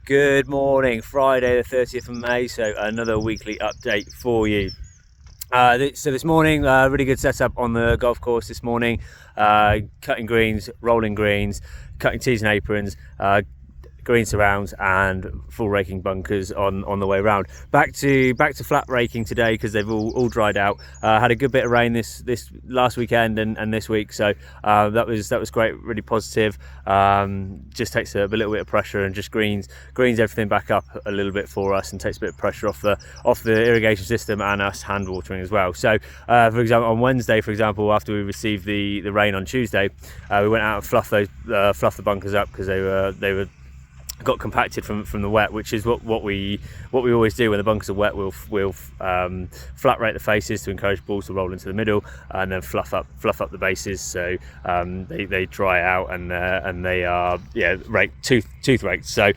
Good morning, Friday the 30th of May, so another weekly update for you. So this morning, really good setup on the golf course this morning, cutting greens, rolling greens, cutting tees and aprons, green surrounds and full raking bunkers on the way round. Back to flat raking today because they've all dried out. Had a good bit of rain this last weekend and this week, so that was great, really positive. Just takes a little bit of pressure and just greens everything back up a little bit for us and takes a bit of pressure off the irrigation system and us hand watering as well. So for example, on Wednesday, for example, after we received the rain on Tuesday, we went out and fluffed the bunkers up because they were got compacted from the wet, which is what we always do when the bunkers are wet. We'll flat rake the faces to encourage balls to roll into the middle, and then fluff up the bases so they dry out and they are raked, tooth raked. So,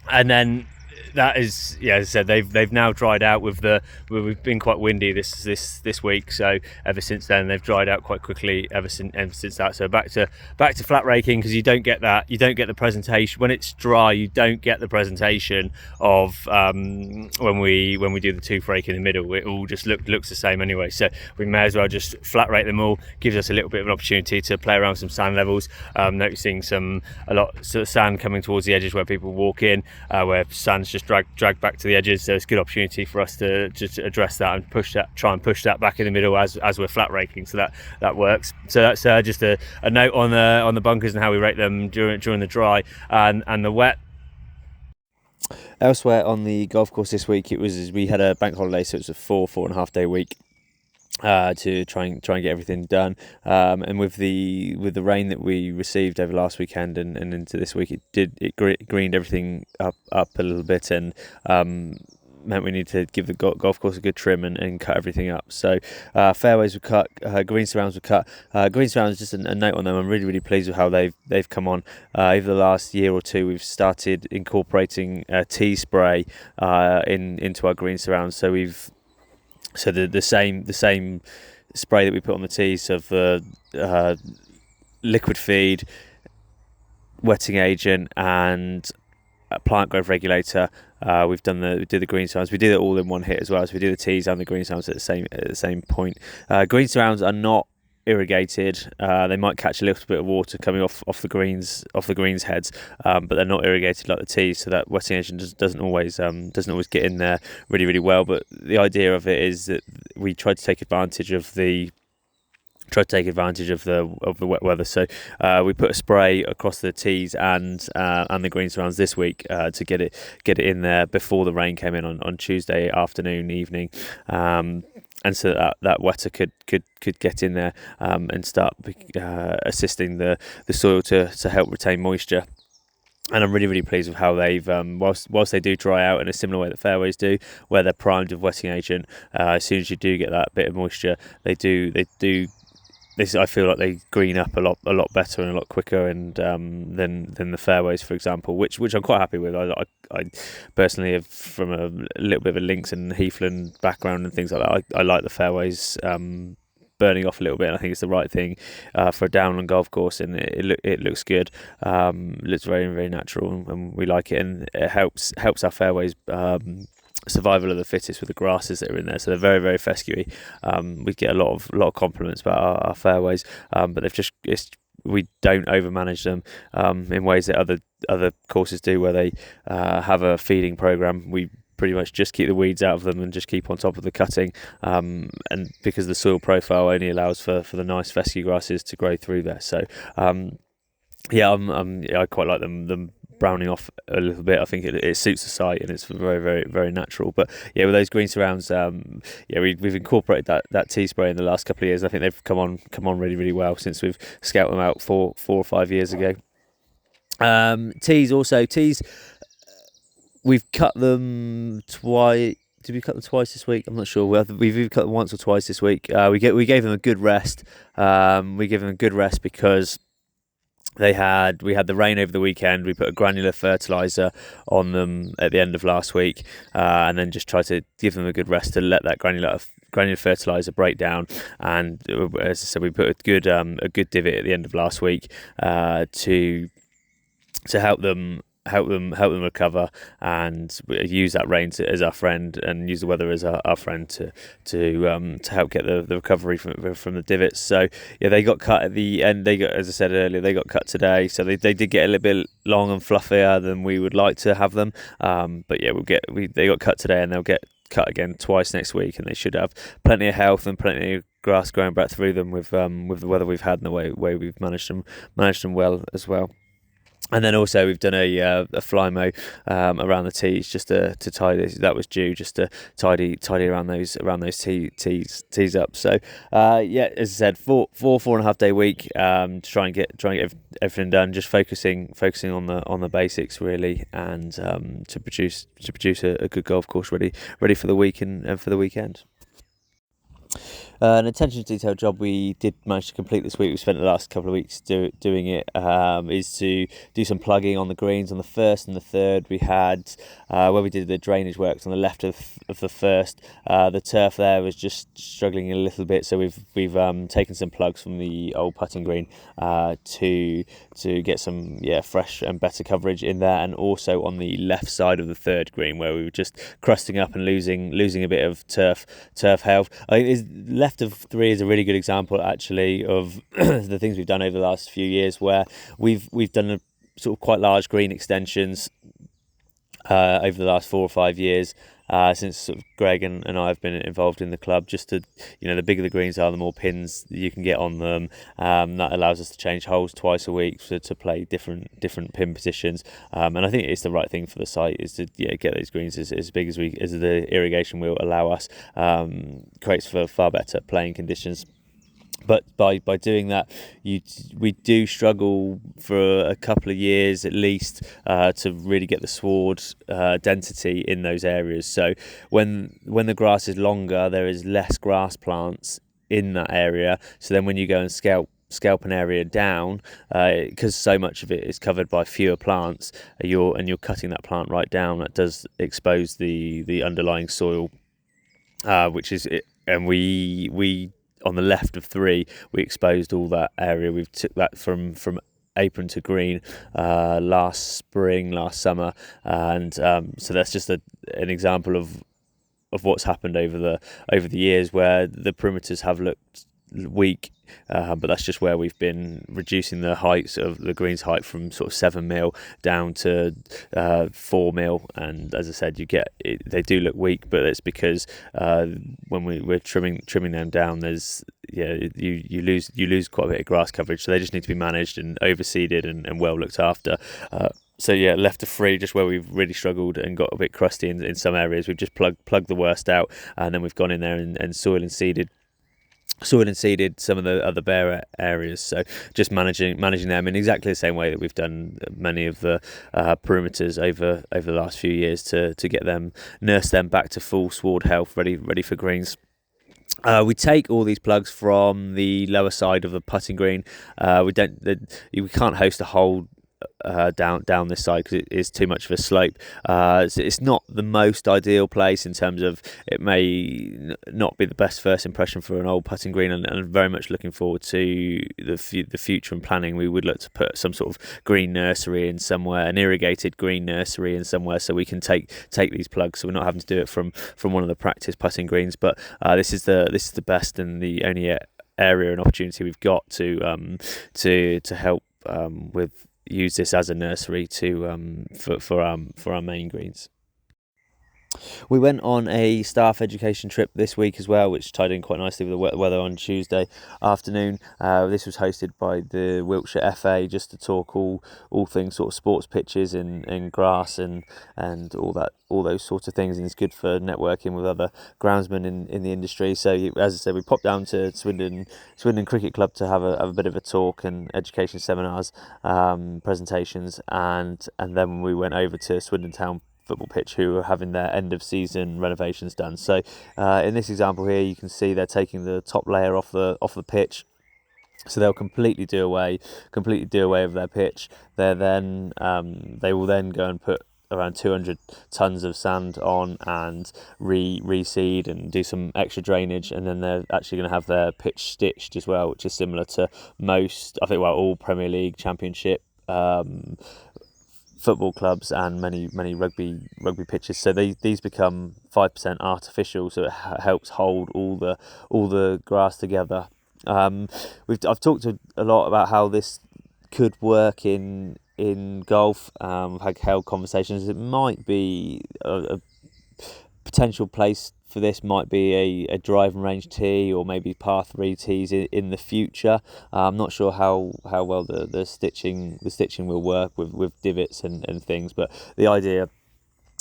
and then that is, as I said, they've now dried out we've been quite windy this week, so ever since then they've dried out quite quickly ever since that. So back to flat raking, because you don't get the presentation when it's dry. You don't get the presentation of when we do the tooth rake in the middle. It all just looks the same anyway, so we may as well just flat rake them all. Gives us a little bit of an opportunity to play around with some sand levels, noticing a lot of sand coming towards the edges where people walk in, where sand's just drag back to the edges. So it's a good opportunity for us to just address that and try and push that back in the middle as we're flat raking. So that works. So that's just a note on the bunkers and how we rake them during the dry and the wet. Elsewhere on the golf course this week, we had a bank holiday, so it's a 4.5 day week to try and get everything done. And with the rain that we received over last weekend and into this week, it greened everything up a little bit and meant we need to give the golf course a good trim and cut everything up. So fairways were cut, green surrounds were cut. Green surrounds, just a note on them, I'm really pleased with how they've come on. Over the last year or two, we've started incorporating tea spray into our green surrounds. So the same spray that we put on the tees of liquid feed, wetting agent, and plant growth regulator. We do the green surrounds. We do it all in one hit as well. So we do the tees and the green surrounds at the same point. Green surrounds are not irrigated. They might catch a little bit of water coming off the greens heads, but they're not irrigated like the tees, so that wetting agent doesn't always get in there really well. But the idea of it is that we try to take advantage of the wet weather. So we put a spray across the tees and the green surrounds this week to get it in there before the rain came in on Tuesday evening. And so that wetter could get in there and start assisting the soil to help retain moisture. And I'm really pleased with how they've, whilst they do dry out in a similar way that fairways do, where they're primed with wetting agent, as soon as you do get that bit of moisture, they do. I feel like they green up a lot better and a lot quicker and than the fairways, for example, which I'm quite happy with. I personally have, from a little bit of a links and heathland background and things like that, I like the fairways burning off a little bit, and I think it's the right thing for a downland golf course, and it looks good. Looks very natural, and we like it, and it helps our fairways survival of the fittest with the grasses that are in there. So they're very fescue. We get a lot of compliments about our fairways, but we don't overmanage them in ways that other courses do, where they have a feeding program. We pretty much just keep the weeds out of them and just keep on top of the cutting, and because the soil profile only allows for the nice fescue grasses to grow through there. So I quite like them browning off a little bit. I think it suits the site, and it's very natural. But with those green surrounds, we've incorporated that tea spray in the last couple of years. I think they've come on really well since we've scouted them out 4 or 5 years ago. Tees, we've cut them twice. Did we cut them twice this week? I'm not sure. We've either cut them once or twice this week. We gave them a good rest. We gave them a good rest because we had the rain over the weekend. We put a granular fertiliser on them at the end of last week, and then just tried to give them a good rest to let that granular fertiliser break down. And as I said, we put a good divot at the end of last week to help them help them recover, and use that rain as our friend, and use the weather as our friend to help get the recovery from the divots. So yeah, they got cut at the end. As I said earlier, they got cut today, so they did get a little bit long and fluffier than we would like to have them. But yeah, they got cut today, and they'll get cut again twice next week, and they should have plenty of health and plenty of grass growing back through them with the weather we've had and the way we've managed them well as well. And then also we've done a fly mow around the tees just to tidy. That was due just to tidy around those tees up. So yeah, as I said, 4.5 day week to try and get everything done. Just focusing on the basics really, and to produce a good golf course ready for the week and for the weekend. An attention to detail job we did manage to complete this week. We spent the last couple of weeks doing it. Is to do some plugging on the greens on the first and the third. We had where we did the drainage works on the left of the first. The turf there was just struggling a little bit, so we've taken some plugs from the old putting green to get some fresh and better coverage in there, and also on the left side of the third green where we were just crusting up and losing a bit of turf health. I think left of three is a really good example actually of the things we've done over the last few years, where we've done a sort of quite large green extensions over the last 4 or 5 years, since sort of Greg and I have been involved in the club. Just to, the bigger the greens are, the more pins you can get on them. That allows us to change holes twice a week to play different pin positions. And I think it's the right thing for the site is to get those greens as big as the irrigation will allow us. Creates for far better playing conditions. But by doing that, we do struggle for a couple of years at least to really get the sward density in those areas. So when the grass is longer, there is less grass plants in that area. So then when you go and scalp an area down, because so much of it is covered by fewer plants, you're cutting that plant right down. That does expose the underlying soil, which is it. And we on the left of three, we exposed all that area. We've took that from apron to green last summer, and so that's just an example of what's happened over the years, where the perimeters have looked weak, but that's just where we've been reducing the heights of the greens height from sort of 7 mil down to 4 mil. And as I said, they do look weak, but it's because when we're trimming them down, there's you lose quite a bit of grass coverage, so they just need to be managed and overseeded and well looked after. So left to free, just where we've really struggled and got a bit crusty in some areas, we've just plugged the worst out, and then we've gone in there and soil and seeded some of the other bare areas. So just managing them in exactly the same way that we've done many of the perimeters over the last few years to nurse them back to full sward health, ready for greens. We take all these plugs from the lower side of the putting green. We can't host a hole down this side because it is too much of a slope. So it's not the most ideal place in terms of it may not be the best first impression for an old putting green, and very much looking forward to the future and planning. We would look to put some sort of green nursery in somewhere, an irrigated green nursery in somewhere, so we can take these plugs, so we're not having to do it from one of the practice putting greens. But this is the best and the only area and opportunity we've got to help with use this as a nursery for our main greens. We went on a staff education trip this week as well, which tied in quite nicely with the weather on Tuesday afternoon. This was hosted by the Wiltshire FA, just to talk all things sort of sports pitches and grass and all those sorts of things, and it's good for networking with other groundsmen in the industry. So as I said, we popped down to Swindon Cricket Club to have a bit of a talk and education seminars, presentations, and then we went over to Swindon Town football pitch, who are having their end of season renovations done. So in this example here, you can see they're taking the top layer off the pitch, so they'll completely do away with their pitch. They will then go and put around 200 tons of sand on and reseed and do some extra drainage, and then they're actually going to have their pitch stitched as well, which is similar to most, I think, all Premier League, Championship football clubs and many rugby pitches. So these become 5% artificial, so it helps hold all the grass together. I've talked a lot about how this could work in golf. I've held conversations. It might be a potential place for this might be a driving range tee, or maybe par 3 tees in the future. I'm not sure how well the stitching will work with divots and things, but the idea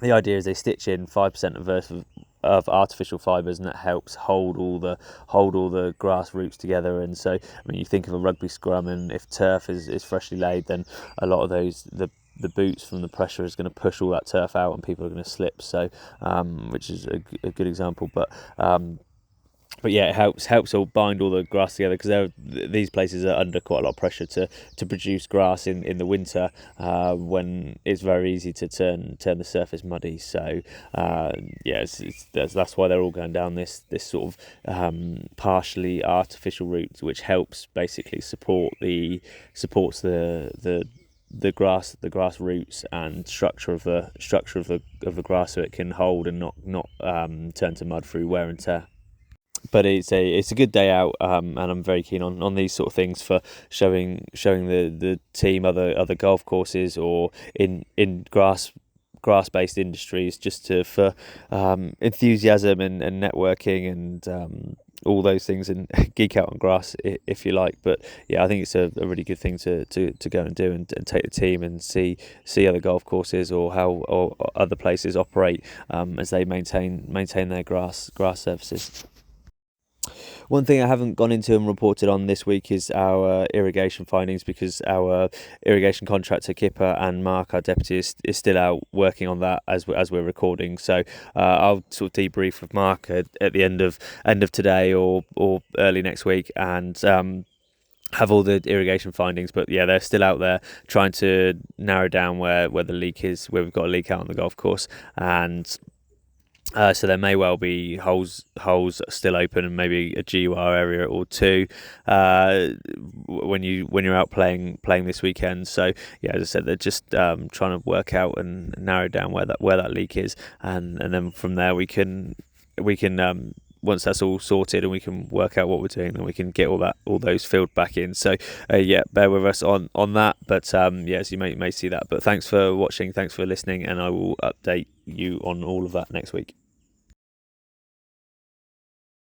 is they stitch in 5% of artificial fibres, and that helps hold all the grass roots together. And so, I mean, you think of a rugby scrum, and if turf is freshly laid, then a lot of the boots from the pressure is going to push all that turf out, and people are going to slip. So, which is a good example. But yeah, it helps all bind all the grass together, because these places are under quite a lot of pressure to produce grass in the winter, when it's very easy to turn the surface muddy. So that's why they're all going down this sort of partially artificial route, which helps basically supports the grass roots and structure of the grass, so it can hold and not turn to mud through wear and tear. But it's a good day out, and I'm very keen on these sort of things for showing the team other golf courses, or in grass-based industries, just for enthusiasm and networking and all those things, and geek out on grass if you like. But yeah, I think it's a really good thing to go and do, and take the team and see other golf courses, or how other places operate as they maintain their grass surfaces. One thing I haven't gone into and reported on this week is our irrigation findings, because our irrigation contractor Kipper and Mark, our deputy, is still out working on that as we're recording. So I'll sort of debrief with Mark at the end of today or early next week, and have all the irrigation findings. But yeah, they're still out there trying to narrow down where the leak is, where we've got a leak out on the golf course, and so there may well be holes still open, and maybe a GUR area or two when you're out playing this weekend. So yeah, as I said, they're just trying to work out and narrow down where that leak is, and then from there we can once that's all sorted and we can work out what we're doing, then we can get all those filled back in. So bear with us on that. But yes, you may see that. But thanks for watching, thanks for listening, and I will update you on all of that next week.